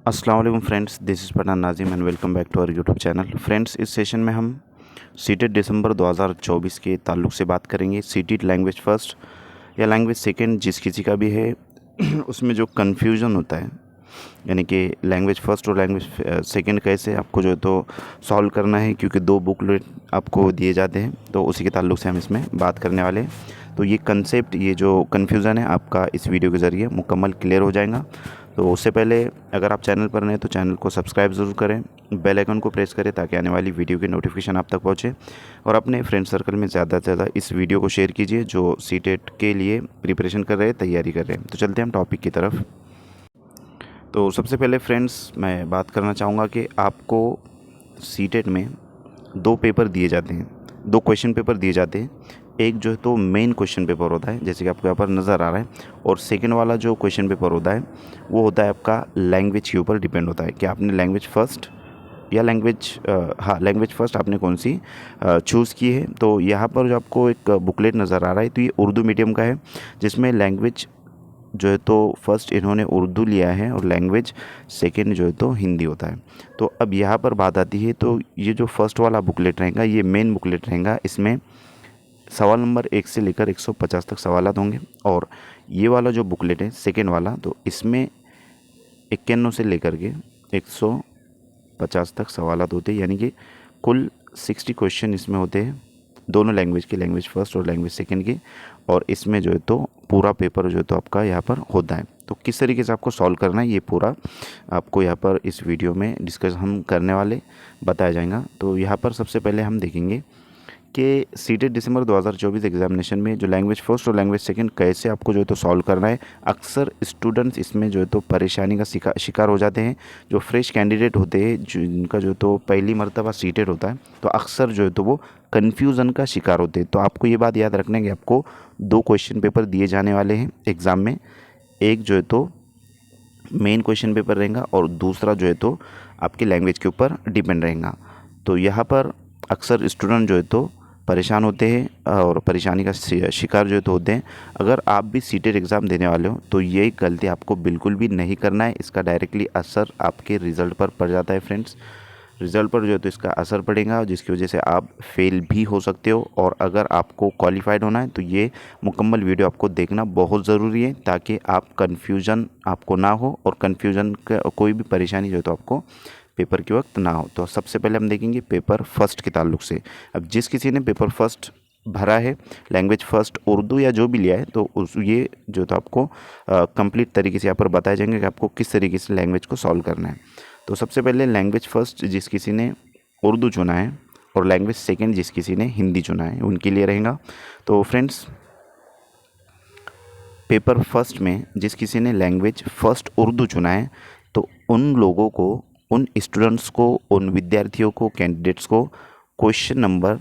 अस्सलाम वालेकुम friends, this is Pathan Nazim and welcome back to our YouTube channel. Friends, इस session में हम सीटेट दिसंबर 2024 के ताल्लुक से बात करेंगे। सीटेट लैंग्वेज फ़र्स्ट या लैंग्वेज सेकंड जिस किसी का भी है उसमें जो कन्फ्यूज़न होता है, यानी कि लैंग्वेज फ़र्स्ट और लैंग्वेज सेकंड कैसे आपको जो है तो सॉल्व करना है, क्योंकि दो बुकलेट आपको दिए जाते हैं, तो उसी के ताल्लुक से हम इसमें बात करने वाले हैं। तो ये कंसेप्ट, ये जो कन्फ्यूज़न है आपका इस वीडियो के ज़रिए मुकम्मल क्लियर हो जाएगा। तो उससे पहले अगर आप चैनल पर नए हैं तो चैनल को सब्सक्राइब ज़रूर करें, बेल आइकन को प्रेस करें ताकि आने वाली वीडियो की नोटिफिकेशन आप तक पहुंचे, और अपने फ्रेंड सर्कल में ज़्यादा से ज़्यादा इस वीडियो को शेयर कीजिए जो सीटेट के लिए प्रिपरेशन कर रहे हैं, तैयारी कर रहे हैं। तो चलते हैं हम टॉपिक की तरफ। तो सबसे पहले फ्रेंड्स मैं बात करना चाहूँगा कि आपको सीटेट में दो पेपर दिए जाते हैं, दो क्वेश्चन पेपर दिए जाते हैं। एक जो है तो मेन क्वेश्चन पेपर होता है, जैसे कि आपको यहाँ पर नज़र आ रहा है, और सेकंड वाला जो क्वेश्चन पेपर होता है वो होता है आपका लैंग्वेज के ऊपर डिपेंड होता है कि आपने लैंग्वेज फ़र्स्ट या लैंग्वेज फ़र्स्ट आपने कौन सी चूज़ की है। तो यहाँ पर जो आपको एक बुकलेट नज़र आ रहा है तो ये उर्दू मीडियम का है, जिसमें लैंग्वेज जो है तो फर्स्ट इन्होंने उर्दू लिया है और लैंग्वेज सेकंड जो है तो हिंदी होता है। तो अब यहाँ पर बात आती है, तो ये जो फर्स्ट वाला बुकलेट रहेगा ये मेन बुकलेट रहेगा, इसमें सवाल नंबर 1 से लेकर 150 तक सवालात होंगे। और ये वाला जो बुकलेट है सेकंड वाला, तो इसमें 51 से लेकर के 150 तक सवालात होते हैं, यानी कि कुल 60 क्वेश्चन इसमें होते हैं, दोनों लैंग्वेज के, लैंग्वेज फ़र्स्ट और लैंग्वेज सेकंड के। और इसमें जो है तो पूरा पेपर जो है तो आपका यहाँ पर होता है। तो किस तरीके से आपको सॉल्व करना है ये पूरा आपको यहाँ पर इस वीडियो में डिस्कस हम करने वाले बताया जाएगा। तो यहाँ पर सबसे पहले हम देखेंगे कि सीटेट दिसंबर 2024 एग्जामिनेशन में जो लैंग्वेज फ़र्स्ट और लैंग्वेज सेकंड कैसे आपको जो है तो सॉल्व करना है। अक्सर स्टूडेंट्स इसमें जो है तो परेशानी का शिकार हो जाते हैं, जो फ्रेश कैंडिडेट होते हैं, जिनका जो तो पहली मर्तबा सीटेट होता है, तो अक्सर जो है तो वो कन्फ्यूज़न का शिकार होते हैं। तो आपको ये बात याद रखना है कि आपको दो क्वेश्चन पेपर दिए जाने वाले हैं एग्ज़ाम में। एक जो है तो मेन क्वेश्चन पेपर रहेगा और दूसरा जो है तो आपकी लैंग्वेज के ऊपर डिपेंड रहेगा। तो यहाँ पर अक्सर स्टूडेंट जो है तो परेशान होते हैं और परेशानी का शिकार जो है तो होते हैं। अगर आप भी सीटेट एग्ज़ाम देने वाले हो तो ये गलती आपको बिल्कुल भी नहीं करना है, इसका डायरेक्टली असर आपके रिज़ल्ट पर पड़ जाता है फ्रेंड्स। रिज़ल्ट पर जो है तो इसका असर पड़ेगा, जिसकी वजह से आप फेल भी हो सकते हो। और अगर आपको क्वालिफाइड होना है तो ये मुकम्मल वीडियो आपको देखना बहुत ज़रूरी है, ताकि आप कन्फ्यूज़न आपको ना हो और कन्फ्यूज़न का कोई भी परेशानी जो है तो आपको पेपर के वक्त ना हो। तो सबसे पहले हम देखेंगे पेपर फर्स्ट के ताल्लुक से। अब जिस किसी ने पेपर फर्स्ट भरा है, लैंग्वेज फ़र्स्ट उर्दू या जो भी लिया है, तो उस ये जो तो आपको कंप्लीट तरीके से यहाँ पर बताए जाएंगे कि आपको किस तरीके से लैंग्वेज को सॉल्व करना है। तो सबसे पहले लैंग्वेज फ़र्स्ट जिस किसी ने उर्दू चुना है और लैंग्वेज सेकंड जिस किसी ने हिंदी चुना है, उनके लिए रहेगा। तो फ्रेंड्स, पेपर फर्स्ट में जिस किसी ने लैंग्वेज फ़र्स्ट उर्दू चुना है, तो उन लोगों को, उन स्टूडेंट्स को, उन विद्यार्थियों को, कैंडिडेट्स को क्वेश्चन नंबर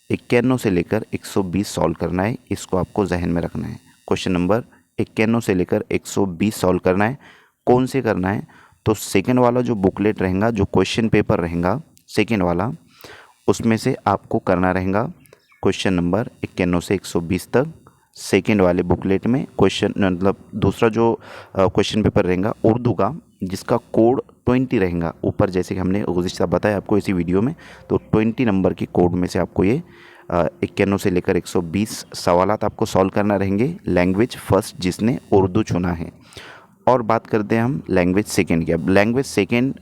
51 से लेकर 120 सॉल्व करना है। इसको आपको जहन में रखना है। क्वेश्चन नंबर 51 से लेकर 120 सॉल्व करना है। कौन से करना है? तो सेकंड वाला जो बुकलेट रहेगा, जो क्वेश्चन पेपर रहेगा सेकंड वाला, उसमें से आपको करना रहेगा क्वेश्चन नंबर 51 से 120 तक। सेकंड वाले बुकलेट में क्वेश्चन मतलब दूसरा जो क्वेश्चन पेपर रहेगा उर्दू का, जिसका कोड 20 रहेगा ऊपर, जैसे कि हमने गुज़िश्ता बताया आपको इसी वीडियो में। तो 20 नंबर की कोड में से आपको ये 51 से लेकर 120 सवालात आपको सॉल्व करना रहेंगे, लैंग्वेज फ़र्स्ट जिसने उर्दू चुना है। और बात करते हैं हम लैंग्वेज सेकंड की। अब लैंग्वेज सेकंड,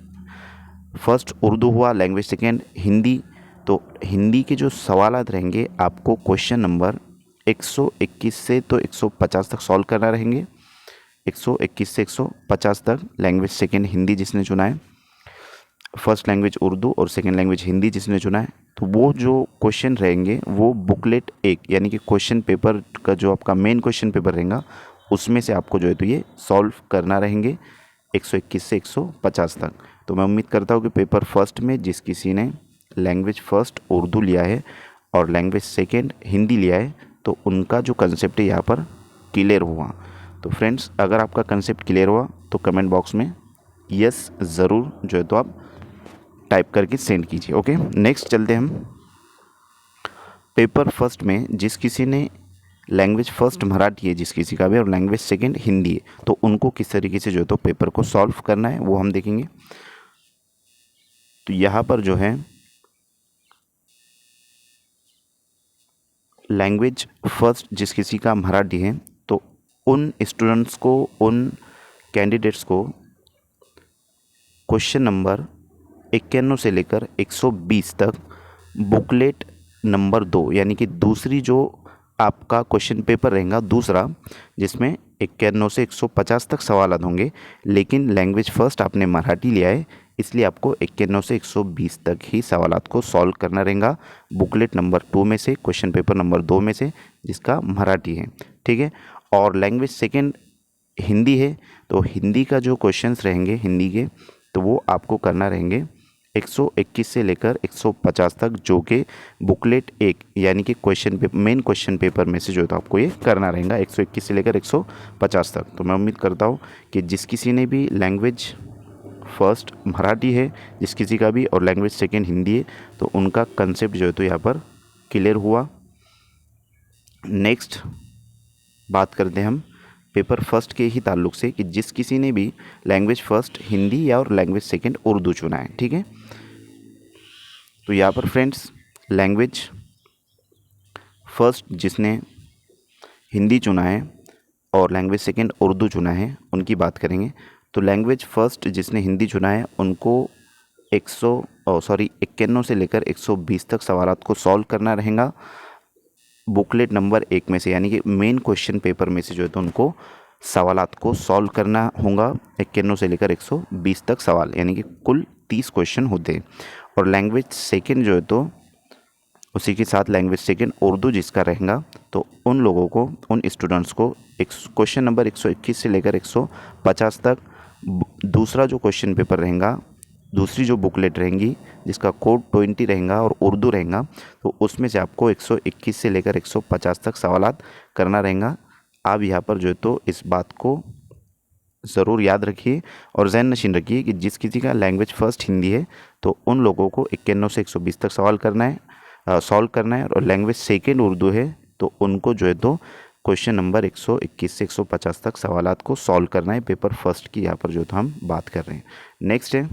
फर्स्ट उर्दू हुआ, लैंग्वेज सेकंड हिंदी। तो हिंदी के जो सवालात रहेंगे आपको क्वेश्चन नंबर 121 से तो 150 तक सॉल्व करना रहेंगे। 121 से 150 तक लैंग्वेज सेकंड हिंदी जिसने चुना है, फर्स्ट लैंग्वेज उर्दू और सेकंड लैंग्वेज हिंदी जिसने चुना है, तो वो जो क्वेश्चन रहेंगे वो बुकलेट एक, यानी कि क्वेश्चन पेपर का जो आपका मेन क्वेश्चन पेपर रहेगा उसमें से आपको जो है तो ये सॉल्व करना रहेंगे 121 से 150 तक। तो मैं उम्मीद करता हूँ कि पेपर फर्स्ट में जिस किसी ने लैंग्वेज फ़र्स्ट उर्दू लिया है और लैंग्वेज सेकंड हिंदी लिया है, तो उनका जो कंसेप्ट है यहाँ पर क्लियर हुआ। तो फ्रेंड्स, अगर आपका कंसेप्ट क्लियर हुआ तो कमेंट बॉक्स में यस ज़रूर जो है तो आप टाइप करके सेंड कीजिए। ओके, नेक्स्ट चलते हैं हम पेपर फर्स्ट में जिस किसी ने लैंग्वेज फर्स्ट मराठी है जिस किसी का भी और लैंग्वेज सेकंड हिंदी है, तो उनको किस तरीके से जो है तो पेपर को सॉल्व करना है वो हम देखेंगे। तो यहाँ पर जो है लैंग्वेज फर्स्ट जिस किसी का मराठी है, तो उन स्टूडेंट्स को, उन कैंडिडेट्स को क्वेश्चन नंबर 51 से लेकर 120 तक बुकलेट नंबर 2 यानी कि दूसरी जो आपका क्वेश्चन पेपर रहेगा दूसरा, जिसमें 51 से 150 तक सवाल होंगे, लेकिन लैंग्वेज फर्स्ट आपने मराठी लिया है इसलिए आपको 51 से 120 तक ही सवालात को सॉल्व करना रहेगा बुकलेट नंबर 2 में से, क्वेश्चन पेपर नंबर 2 में से जिसका मराठी है, ठीक है। और लैंग्वेज सेकेंड हिंदी है, तो हिंदी का जो क्वेश्चंस रहेंगे हिंदी के, तो वो आपको करना रहेंगे 121 से लेकर 150 तक, जो कि बुकलेट 1 यानी कि question paper, main question paper में से जो तो आपको ये करना रहेगा 121 से लेकर 150 तक। तो मैं उम्मीद करता हूँ कि जिस किसी ने भी लैंग्वेज फर्स्ट मराठी है जिस किसी का भी और लैंग्वेज सेकेंड हिंदी है, तो उनका कंसेप्ट जो है तो यहाँ पर क्लियर हुआ। नेक्स्ट बात करते हैं हम पेपर फर्स्ट के ही ताल्लुक से कि जिस किसी ने भी लैंग्वेज फर्स्ट हिंदी या और लैंग्वेज सेकंड उर्दू चुना है, ठीक है। तो यहाँ पर फ्रेंड्स लैंग्वेज फर्स्ट जिसने हिंदी चुना है और लैंग्वेज सेकंड उर्दू चुना है उनकी बात करेंगे। तो लैंग्वेज फर्स्ट जिसने हिंदी चुना है उनको 51 से लेकर 120 तक सवालात को सॉल्व करना रहेगा बुकलेट नंबर 1 में से, यानी कि मेन क्वेश्चन पेपर में से जो है तो उनको सवालात को सॉल्व करना होगा 51 से लेकर 120 तक सवाल, यानी कि कुल 30 क्वेश्चन होते हैं। और लैंग्वेज सेकंड जो है तो उसी के साथ लैंग्वेज सेकंड उर्दू जिसका रहेगा, तो उन लोगों को, उन स्टूडेंट्स को एक क्वेश्चन नंबर 121 से लेकर 150 तक दूसरा जो क्वेश्चन पेपर रहेगा, दूसरी जो बुकलेट रहेंगी जिसका कोड 20 रहेगा और उर्दू रहेगा, तो उसमें से आपको 121 से लेकर 150 तक सवालात करना रहेगा। आप यहाँ पर जो है तो इस बात को ज़रूर याद रखिए और ज़हन नशीन रखिए कि जिस किसी का लैंग्वेज फ़र्स्ट हिंदी है तो उन लोगों को 51 से 120 तक सवाल करना है, सॉल्व करना है, और लैंग्वेज सेकेंड उर्दू है तो उनको जो है तो क्वेश्चन नंबर 121 से 150 तक सवालात को सॉल्व करना है पेपर फर्स्ट की यहाँ पर जो तो हम बात कर रहे हैं। नेक्स्ट है,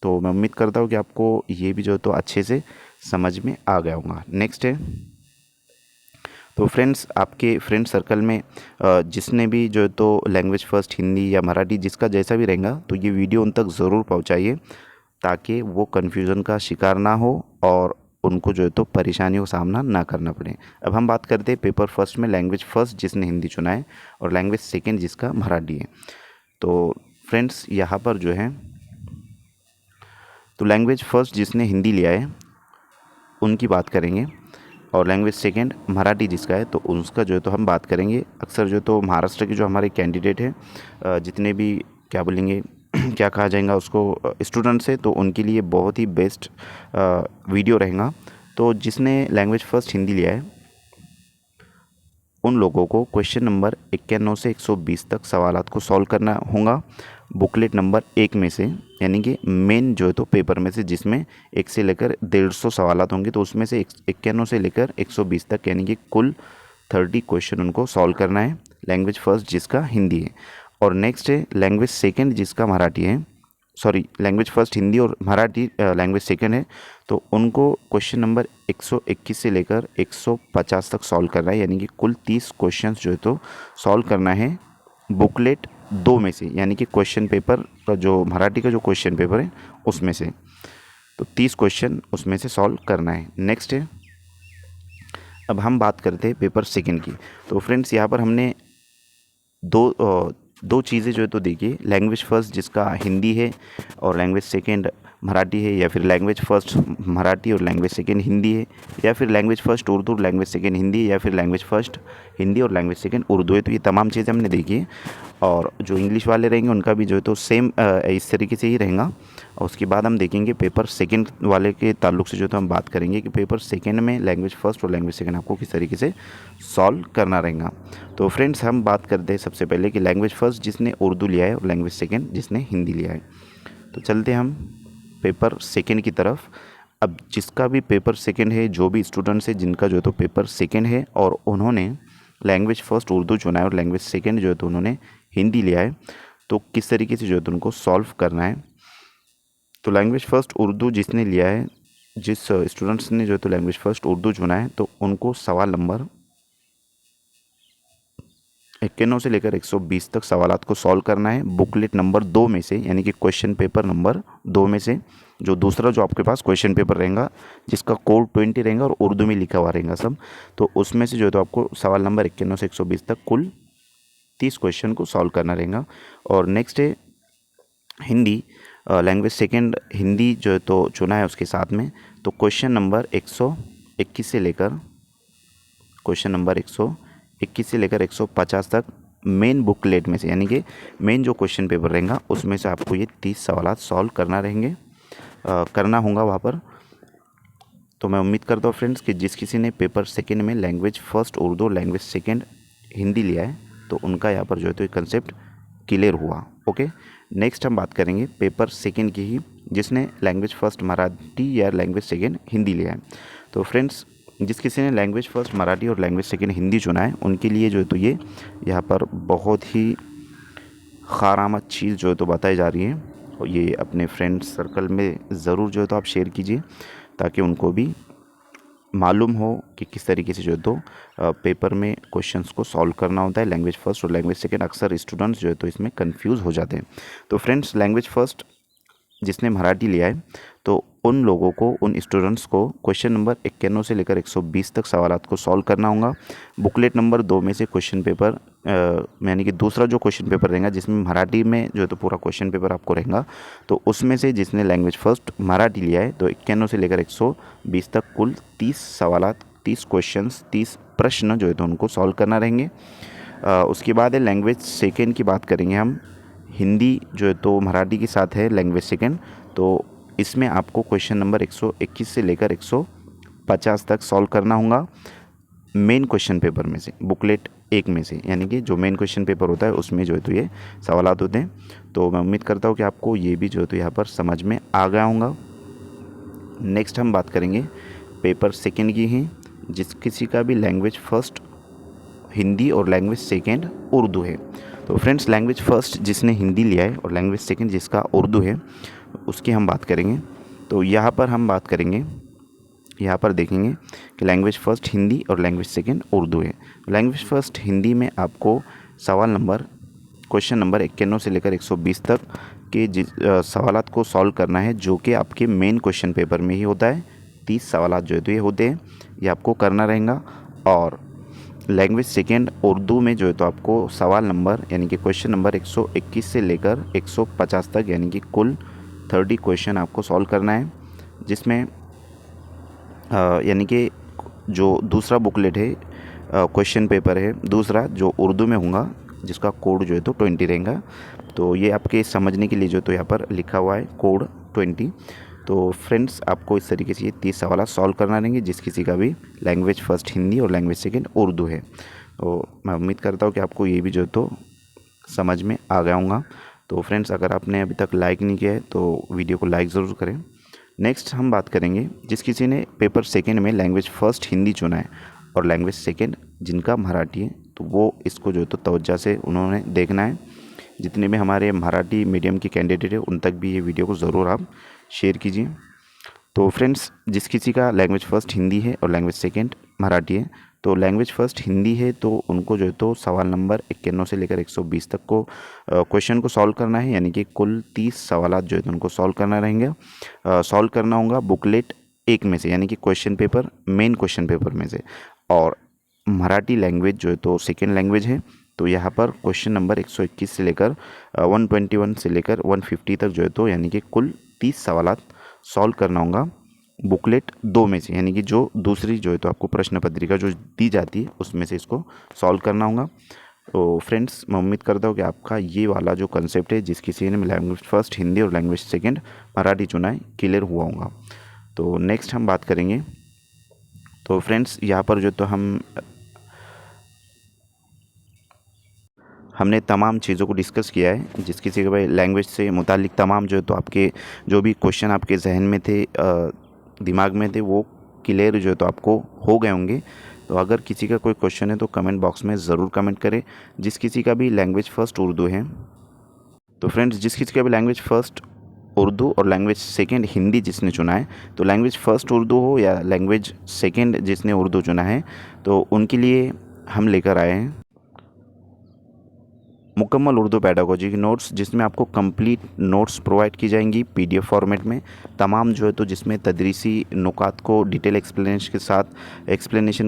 तो मैं उम्मीद करता हूँ कि आपको ये भी जो है तो अच्छे से समझ में आ गया होगा। नेक्स्ट है, तो फ्रेंड्स आपके फ्रेंड सर्कल में जिसने भी जो है तो लैंग्वेज फ़र्स्ट हिंदी या मराठी जिसका जैसा भी रहेगा, तो ये वीडियो उन तक ज़रूर पहुँचाइए ताकि वो कन्फ्यूज़न का शिकार ना हो और उनको जो है तो परेशानियों का सामना ना करना पड़े। अब हम बात करते हैं पेपर फर्स्ट में लैंग्वेज फ़र्स्ट जिसने हिंदी चुना है और लैंग्वेज सेकेंड जिसका मराठी है। तो फ्रेंड्स यहाँ पर जो है तो लैंग्वेज फ़र्स्ट जिसने हिंदी लिया है उनकी बात करेंगे और लैंग्वेज सेकेंड मराठी जिसका है तो उसका जो है तो हम बात करेंगे। अक्सर जो तो महाराष्ट्र के जो हमारे कैंडिडेट हैं, जितने भी क्या बोलेंगे क्या कहा जाएगा उसको, स्टूडेंट्स है, तो उनके लिए बहुत ही बेस्ट वीडियो रहेगा। तो जिसने लैंग्वेज फ़र्स्ट हिंदी लिया है उन लोगों को क्वेश्चन नंबर 51 से 120 तक सवालात को सॉल्व करना होगा बुकलेट नंबर 1 में से, यानी कि मेन जो है तो पेपर में से जिसमें 1 से लेकर 150 सवालात होंगे, तो उसमें से 51 से लेकर 120 तक यानी कि कुल 30 क्वेश्चन उनको सॉल्व करना है लैंग्वेज फर्स्ट जिसका हिंदी है। और नेक्स्ट है लैंग्वेज सेकेंड जिसका मराठी है, लैंग्वेज फर्स्ट हिंदी और मराठी लैंग्वेज सेकेंड है, तो उनको क्वेश्चन नंबर 121 से लेकर 150 तक सॉल्व करना है, यानी कि कुल 30 क्वेश्चंस जो है तो सॉल्व करना है बुकलेट 2 में से, यानी कि क्वेश्चन पेपर का जो मराठी का जो क्वेश्चन पेपर है उसमें से, तो 30 क्वेश्चन उसमें से सॉल्व करना है। नेक्स्ट है, अब हम बात करते हैं पेपर सेकेंड की। तो फ्रेंड्स यहाँ पर हमने दो चीज़ें जो है तो देखिए, लैंग्वेज फर्स्ट जिसका हिंदी है और लैंग्वेज सेकेंड मराठी है, या फिर लैंग्वेज फर्स्ट मराठी और लैंग्वेज सेकेंड हिंदी है, या फिर language first Urdu language second Hindi है, या फिर लैंग्वेज फर्स्ट हिंदी और लैंग्वेज सेकेंड उर्दू है। तो ये तमाम चीज़ें हमने देखी है और जो इंग्लिश वाले रहेंगे उनका भी जो है तो सेम इस तरीके से ही रहेगा। और उसके बाद हम देखेंगे पेपर सेकेंड वाले के ताल्लुक से जो तो हम बात करेंगे कि पेपर सेकेंड में लैंग्वेज फर्स्ट और लैंग्वेज सेकेंड आपको किस तरीके से सॉल्व करना रहेगा। तो फ्रेंड्स हम बात करते हैं सबसे पहले कि लैंग्वेज फर्स्ट जिसने उर्दू लिया है और लैंग्वेज सेकेंड जिसने हिंदी लिया है। तो चलते हम पेपर सेकेंड की तरफ। अब जिसका भी पेपर सेकेंड है, जो भी स्टूडेंट्स है जिनका जो तो पेपर सेकेंड है और उन्होंने लैंग्वेज फर्स्ट उर्दू चुना है और लैंग्वेज सेकेंड जो है तो उन्होंने हिंदी लिया है, तो किस तरीके से जो है तो उनको सॉल्व करना है। तो लैंग्वेज फ़र्स्ट उर्दू जिसने लिया है, जिस स्टूडेंट्स ने जो है तो लैंग्वेज फ़र्स्ट उर्दू चुना है, तो उनको सवाल नंबर 91 से लेकर 120 तक सवालात को सॉल्व करना है बुकलेट नंबर 2 में से, यानी कि क्वेश्चन पेपर नंबर 2 में से। जो दूसरा जो आपके पास क्वेश्चन पेपर रहेगा जिसका कोड 20 रहेगा और उर्दू में लिखा हुआ रहेगा सब, तो उसमें से जो है तो आपको सवाल नंबर 91 से 120 तक कुल 30 क्वेश्चन को सॉल्व करना रहेगा। और नेक्स्ट है हिंदी, लैंग्वेज सेकेंड हिंदी जो है तो चुना है उसके साथ में, तो क्वेश्चन नंबर 121 से लेकर क्वेश्चन नंबर 121 से लेकर 150 तक मेन बुकलेट में से, यानी कि मेन जो क्वेश्चन पेपर रहेगा उसमें से आपको ये 30 सवालात सॉल्व करना रहेंगे, करना होगा वहाँ पर। तो मैं उम्मीद करता हूँ फ्रेंड्स कि जिस किसी ने पेपर सेकेंड में language first Urdu language second Hindi लिया है तो उनका यहाँ पर जो है तो ये कंसेप्ट क्लियर हुआ। ओके, नेक्स्ट हम बात करेंगे पेपर सेकेंड की ही, जिसने लैंग्वेज फर्स्ट मराठी या लैंग्वेज सेकेंड हिंदी लिया है। तो फ्रेंड्स जिस किसी ने लैंग्वेज फर्स्ट मराठी और लैंग्वेज सेकेंड हिंदी चुना है उनके लिए जो है तो ये यहाँ पर बहुत ही ख़ारामद चीज़ जो है तो बताई जा रही है, और ये अपने फ्रेंड्स सर्कल में ज़रूर जो है तो आप शेयर कीजिए ताकि उनको भी मालूम हो कि किस तरीके से जो है तो पेपर में क्वेश्चंस को सॉल्व करना होता है लैंग्वेज फर्स्ट और लैंग्वेज सेकेंड। अक्सर स्टूडेंट्स जो है तो इसमें कंफ्यूज हो जाते हैं। तो फ्रेंड्स लैंग्वेज फर्स्ट जिसने मराठी लिया है तो उन लोगों को, उन स्टूडेंट्स को क्वेश्चन नंबर 91 से लेकर 120 तक सवालात को सॉल्व करना होगा बुकलेट नंबर 2 में से क्वेश्चन पेपर, यानी कि दूसरा जो क्वेश्चन पेपर रहेगा जिसमें मराठी में जो है तो पूरा क्वेश्चन पेपर आपको रहेगा, तो उसमें से जिसने लैंग्वेज फर्स्ट मराठी लिया है तो 91 से लेकर 120 तक कुल 30 सवालात, 30 क्वेश्चंस, 30 प्रश्न जो है तो उनको सॉल्व करना रहेंगे। उसके बाद है लैंग्वेज सेकेंड की बात करेंगे हम। हिंदी जो है तो मराठी के साथ है लैंग्वेज सेकेंड, तो इसमें आपको क्वेश्चन नंबर 121 से लेकर 150 तक सॉल्व करना होगा मेन क्वेश्चन पेपर में से, बुकलेट 1 में से, यानी कि जो मेन क्वेश्चन पेपर होता है उसमें जो है तो ये सवालात होते हैं। तो मैं उम्मीद करता हूँ कि आपको ये भी जो है तो यहाँ पर समझ में आ गया होगा। नेक्स्ट हम बात करेंगे पेपर सेकेंड की ही, जिस किसी का भी लैंग्वेज फर्स्ट हिंदी और लैंग्वेज सेकेंड उर्दू है। तो फ्रेंड्स लैंग्वेज फर्स्ट जिसने हिंदी लिया है और लैंग्वेज सेकेंड जिसका उर्दू है उसकी हम बात करेंगे। तो यहाँ पर हम बात करेंगे, यहाँ पर देखेंगे कि लैंग्वेज फ़र्स्ट हिंदी और लैंग्वेज सेकेंड उर्दू है। लैंग्वेज फ़र्स्ट हिंदी में आपको सवाल नंबर क्वेश्चन नंबर 91 से लेकर 120 तक के सवालात को सॉल्व करना है, जो कि आपके मेन क्वेश्चन पेपर में ही होता है। 30 सवालात जो है तो ये होते हैं, ये आपको करना रहेगा। और लैंग्वेज सेकेंड उर्दू में जो है तो आपको सवाल नंबर यानी कि क्वेश्चन नंबर 121 से लेकर 150 तक, यानी कि कुल 30 क्वेश्चन आपको सॉल्व करना है, जिसमें यानी कि जो दूसरा बुकलेट है, क्वेश्चन पेपर है दूसरा जो उर्दू में होगा जिसका कोड जो है तो 20 रहेगा। तो ये आपके समझने के लिए जो तो यहाँ पर लिखा हुआ है कोड 20। तो फ्रेंड्स आपको इस तरीके से ये 30 सवाल सॉल्व करना रहेंगे जिस किसी का भी लैंग्वेज फर्स्ट हिंदी और लैंग्वेज सेकेंड उर्दू है। तो मैं उम्मीद करता हूँ कि आपको ये भी जो तो समझ में आ गया होगा। तो फ्रेंड्स अगर आपने अभी तक लाइक नहीं किया है तो वीडियो को लाइक ज़रूर करें। नेक्स्ट हम बात करेंगे जिस किसी ने पेपर सेकेंड में लैंग्वेज फ़र्स्ट हिंदी चुना है और लैंग्वेज सेकेंड जिनका मराठी है, तो वो इसको जो तो तवज्जो से उन्होंने देखना है। जितने भी हमारे मराठी मीडियम के कैंडिडेट है उन तक भी ये वीडियो को ज़रूर आप शेयर कीजिए। तो फ्रेंड्स जिस किसी का लैंग्वेज फ़र्स्ट हिंदी है और लैंग्वेज सेकेंड मराठी है, तो लैंग्वेज फ़र्स्ट हिंदी है तो उनको जो है तो सवाल नंबर 91 से लेकर 120 तक को क्वेश्चन को सॉल्व करना है, यानी कि कुल 30 सवालात जो है तो उनको सॉल्व करना रहेंगे। सॉल्व करना होगा बुकलेट 1 में से, यानी कि question paper main question paper में से। और मराठी लैंग्वेज जो है तो सेकेंड लैंग्वेज है, तो यहाँ पर क्वेश्चन नंबर 121 से लेकर 121 से लेकर 150 तक जो है तो यानी कि कुल 30 सवालात सॉल्व करना होगा बुकलेट 2 में से, यानी कि जो दूसरी जो है तो आपको प्रश्न पत्रिका जो दी जाती है उसमें से इसको सॉल्व करना होगा। तो फ्रेंड्स मैं उम्मीद करता हूँ कि आपका ये वाला जो कंसेप्ट है जिस किसी ने लैंग्वेज फर्स्ट हिंदी और लैंग्वेज सेकेंड मराठी चुना है क्लियर हुआ होगा। तो नेक्स्ट हम बात करेंगे। तो फ्रेंड्स यहाँ पर जो तो हमने तमाम चीज़ों को डिस्कस किया है जिस किसी के भाई लैंग्वेज से मुतालिक तमाम जो है तो आपके जो भी क्वेश्चन आपके जहन में थे, दिमाग में थे, वो क्लियर जो है तो आपको हो गए होंगे। तो अगर किसी का कोई क्वेश्चन है तो कमेंट बॉक्स में ज़रूर कमेंट करें। जिस किसी का भी लैंग्वेज फ़र्स्ट उर्दू है, तो फ्रेंड्स जिस किसी का भी लैंग्वेज फ़र्स्ट उर्दू और लैंग्वेज सेकंड हिंदी जिसने चुना है, तो लैंग्वेज फ़र्स्ट उर्दू हो या लैंग्वेज सेकंड जिसने उर्दू चुना है, तो उनके लिए हम लेकर आए हैं मुकम्मल उर्दू पेडागोजी की नोट्स, जिसमें आपको कंप्लीट नोट्स प्रोवाइड की जाएंगी पीडीएफ फॉर्मेट में। तमाम जो है तो जिसमें तदरीसी नुकात को डिटेल एक्सप्लेनेशन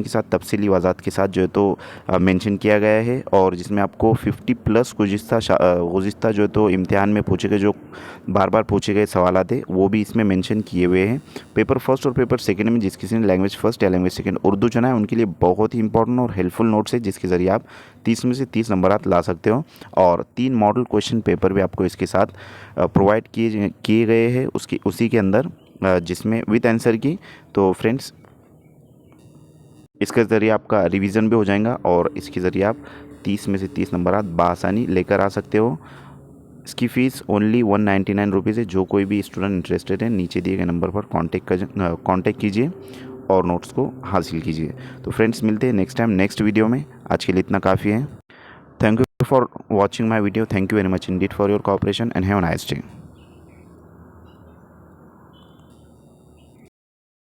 के साथ तफसीली वज़ाहत के साथ जो है तो मेंशन किया गया है, और जिसमें आपको 50 प्लस गुज़िश्ता जो है तो इम्तिहान में पूछे गए, जो बार बार पूछे गए सवाल थे, वो भी इसमें मेंशन किए हुए हैं। पेपर फर्स्ट और पेपर सेकंड में जिस किसी ने लैंग्वेज फ़र्स्ट या लैंग्वेज सेकंड उर्दू चुना है, उनके लिए बहुत ही इंपॉर्टेंट और हेल्पफुल नोट्स है, जिसके ज़रिए आप 30 में से 30 नंबरात ला सकते हो। और 3 मॉडल क्वेश्चन पेपर भी आपको इसके साथ प्रोवाइड किए गए हैं उसी के अंदर, जिसमें विद आंसर की। तो फ्रेंड्स इसके ज़रिए आपका रिवीजन भी हो जाएगा, और इसके ज़रिए आप 30 में से 30 नंबरात बासानी लेकर आ सकते हो। इसकी फ़ीस ओनली 199 रुपीज़ है। जो कोई भी स्टूडेंट इंटरेस्टेड है, नीचे दिए गए नंबर पर कांटेक्ट कीजिए और नोट्स को हासिल कीजिए। तो फ्रेंड्स मिलते हैं नेक्स्ट टाइम नेक्स्ट वीडियो में। आज के लिए इतना काफ़ी है। Thank you for watching my video. Thank you very much indeed for your cooperation and have a nice day.